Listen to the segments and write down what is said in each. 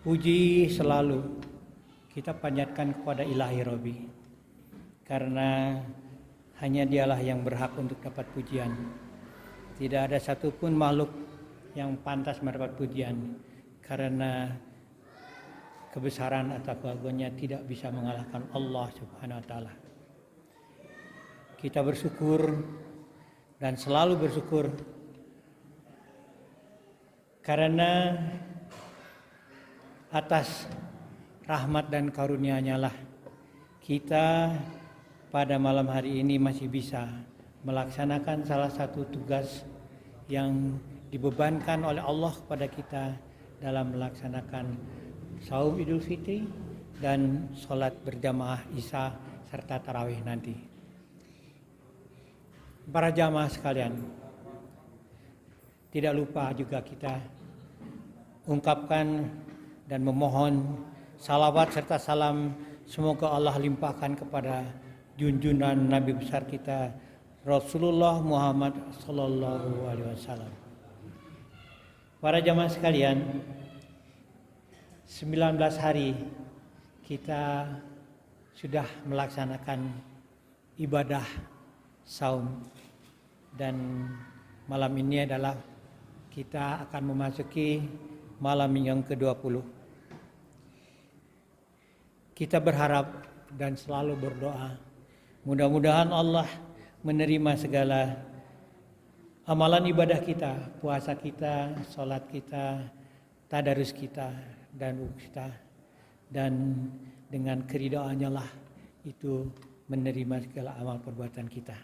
Puji selalu kita panjatkan kepada Ilahi Robbi, karena hanya Dialah yang berhak untuk dapat pujian. Tidak ada satupun makhluk yang pantas mendapat pujian, karena kebesaran atau keagungannya tidak bisa mengalahkan Allah Subhanahu wa taala. Kita bersyukur dan selalu bersyukur karena atas rahmat dan karunia-Nya lah kita pada malam hari ini masih bisa melaksanakan salah satu tugas yang dibebankan oleh Allah kepada kita dalam melaksanakan saum Idul Fitri dan sholat berjamaah Isya serta tarawih nanti. Para jamaah sekalian, tidak lupa juga kita ungkapkan dan memohon salawat serta salam semoga Allah limpahkan kepada junjungan Nabi besar kita Rasulullah Muhammad sallallahu alaihi wasallam. Para jamaah sekalian, 19 hari kita sudah melaksanakan ibadah saum, dan malam ini adalah kita akan memasuki malam yang ke-20. Kita berharap dan selalu berdoa, mudah-mudahan Allah menerima segala amalan ibadah kita, puasa kita, sholat kita, tadarus kita, dan kita, dan dengan keridhaannya lah itu menerima segala amal perbuatan kita.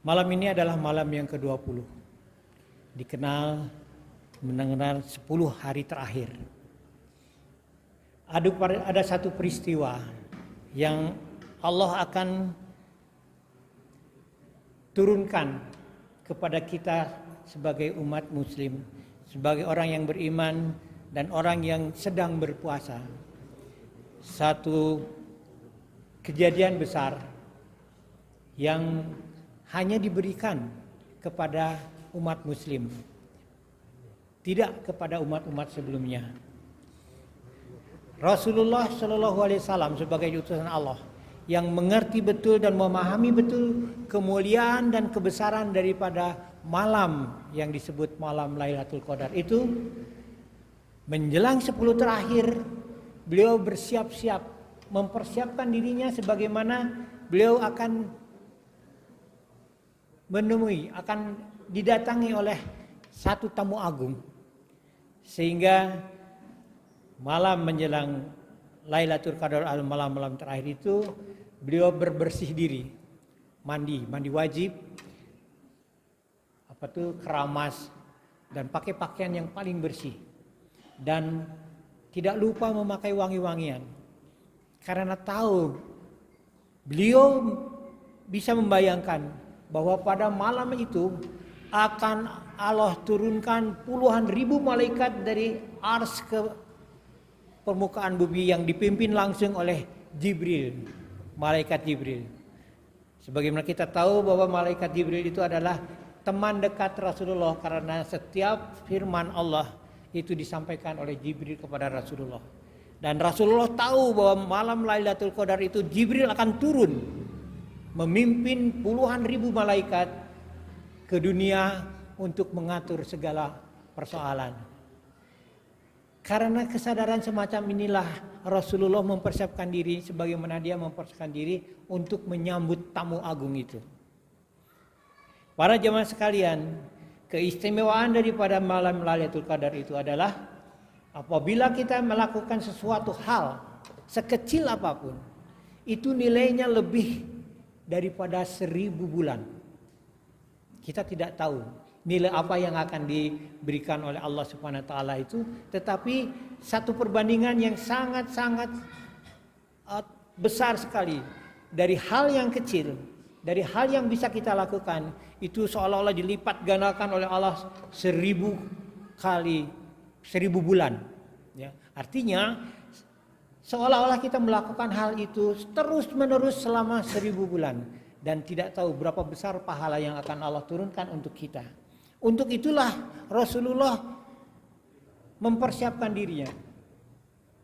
Malam ini adalah malam yang ke-20, dikenal mengenal 10 hari terakhir. Ada satu peristiwa yang Allah akan turunkan kepada kita sebagai umat muslim, sebagai orang yang beriman dan orang yang sedang berpuasa. Satu kejadian besar yang hanya diberikan kepada umat muslim, tidak kepada umat-umat sebelumnya. Rasulullah Shallallahu Alaihi Wasallam sebagai utusan Allah yang mengerti betul dan memahami betul kemuliaan dan kebesaran daripada malam yang disebut malam Lailatul Qadar itu, menjelang 10 terakhir beliau bersiap-siap mempersiapkan dirinya sebagaimana beliau akan menemui, akan didatangi oleh satu tamu agung, sehingga malam menjelang Lailatul Qadar malam-malam terakhir itu beliau berbersih diri, mandi wajib, keramas dan pakai pakaian yang paling bersih, dan tidak lupa memakai wangi-wangian, karena tahu beliau bisa membayangkan bahwa pada malam itu akan Allah turunkan puluhan ribu malaikat dari ars ke permukaan bumi yang dipimpin langsung oleh Jibril, malaikat Jibril. Sebagaimana kita tahu bahwa malaikat Jibril itu adalah teman dekat Rasulullah, karena setiap firman Allah itu disampaikan oleh Jibril kepada Rasulullah. Dan Rasulullah tahu bahwa malam Lailatul Qadar itu Jibril akan turun memimpin puluhan ribu malaikat ke dunia untuk mengatur segala persoalan. Karena kesadaran semacam inilah Rasulullah mempersiapkan diri sebagaimana dia mempersiapkan diri untuk menyambut tamu agung itu. Para jemaah sekalian, keistimewaan daripada malam Lailatul Qadar itu adalah apabila kita melakukan sesuatu hal sekecil apapun, itu nilainya lebih daripada 1000 bulan. Kita tidak tahu nilai apa yang akan diberikan oleh Allah Subhanahu wa taala itu, tetapi satu perbandingan yang sangat-sangat besar sekali dari hal yang kecil, dari hal yang bisa kita lakukan itu seolah-olah dilipat gandakan oleh Allah 1000 kali 1000 bulan, ya. Artinya seolah-olah kita melakukan hal itu terus-menerus selama 1000 bulan dan tidak tahu berapa besar pahala yang akan Allah turunkan untuk kita. Untuk itulah Rasulullah mempersiapkan dirinya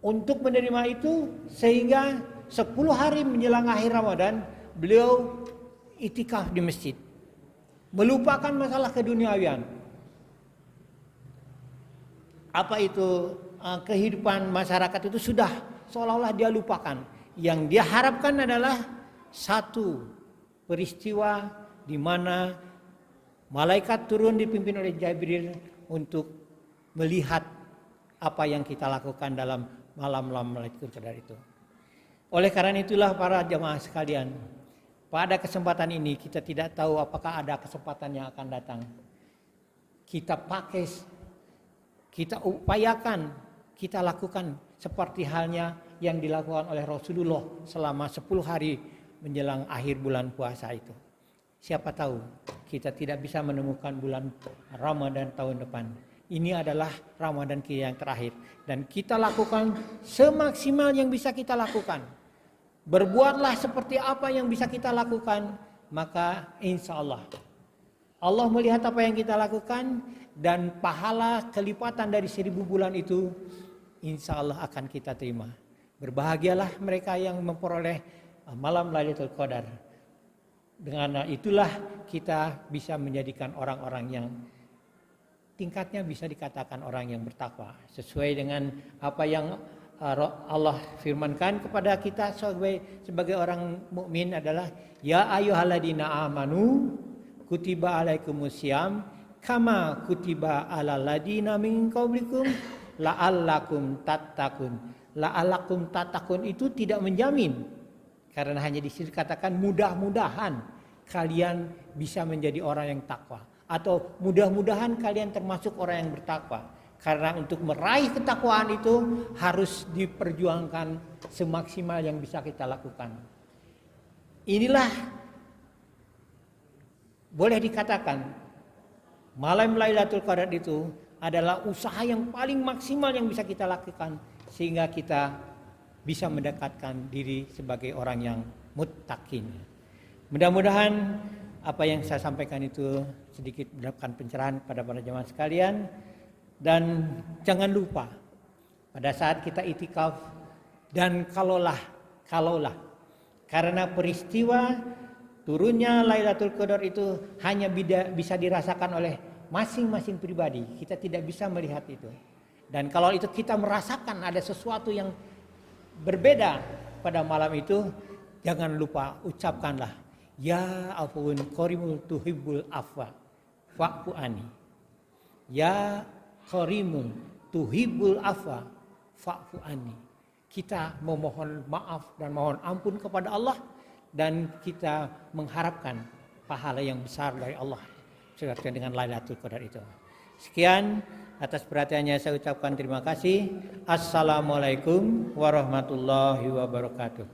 untuk menerima itu, sehingga 10 hari menjelang akhir Ramadan beliau itikaf di masjid, melupakan masalah keduniawian. Apa itu kehidupan masyarakat itu sudah seolah-olah dia lupakan. Yang dia harapkan adalah satu peristiwa di mana malaikat turun dipimpin oleh Jibril untuk melihat apa yang kita lakukan dalam malam-malam Lailatul Qadar itu. Oleh karena itulah para jamaah sekalian, pada kesempatan ini kita tidak tahu apakah ada kesempatan yang akan datang. Kita pakai, kita upayakan, kita lakukan seperti halnya yang dilakukan oleh Rasulullah selama 10 hari menjelang akhir bulan puasa itu. Siapa tahu kita tidak bisa menemukan bulan Ramadan tahun depan. Ini adalah Ramadan kita yang terakhir. Dan kita lakukan semaksimal yang bisa kita lakukan. Berbuatlah seperti apa yang bisa kita lakukan. Maka insya Allah melihat apa yang kita lakukan. Dan pahala kelipatan dari 1000 bulan itu insya Allah akan kita terima. Berbahagialah mereka yang memperoleh malam Lailatul Qadar. Dengan itulah kita bisa menjadikan orang-orang yang tingkatnya bisa dikatakan orang yang bertakwa, sesuai dengan apa yang Allah firmankan kepada kita sebagai orang mukmin adalah ya ayyuhalladzina amanu kutiba alaikumusiyam kama kutiba alal ladzina min qablikum la'allakum tattaqun. La'allakum tattaqun itu tidak menjamin, karena hanya dikatakan mudah-mudahan kalian bisa menjadi orang yang takwa, atau mudah-mudahan kalian termasuk orang yang bertakwa. Karena untuk meraih ketakwaan itu harus diperjuangkan semaksimal yang bisa kita lakukan. Inilah boleh dikatakan malam Lailatul Qadar itu adalah usaha yang paling maksimal yang bisa kita lakukan, sehingga kita bisa mendekatkan diri sebagai orang yang muttaqin. Mudah-mudahan apa yang saya sampaikan itu sedikit mendapatkan pencerahan pada para jemaah sekalian. Dan jangan lupa pada saat kita itikaf, dan kalaulah karena peristiwa turunnya Lailatul Qadar itu hanya bisa dirasakan oleh masing-masing pribadi. Kita tidak bisa melihat itu. Dan kalau itu kita merasakan ada sesuatu yang berbeda pada malam itu, jangan lupa ucapkanlah ya afuun qarimul tuhibbul afwa fa'fu ani. Ya qarimul tuhibbul afwa fa'fu ani. Kita memohon maaf dan mohon ampun kepada Allah, dan kita mengharapkan pahala yang besar dari Allah sesuai dengan Lailatul Qadar itu. Sekian, atas perhatiannya saya ucapkan terima kasih. Assalamualaikum warahmatullahi wabarakatuh.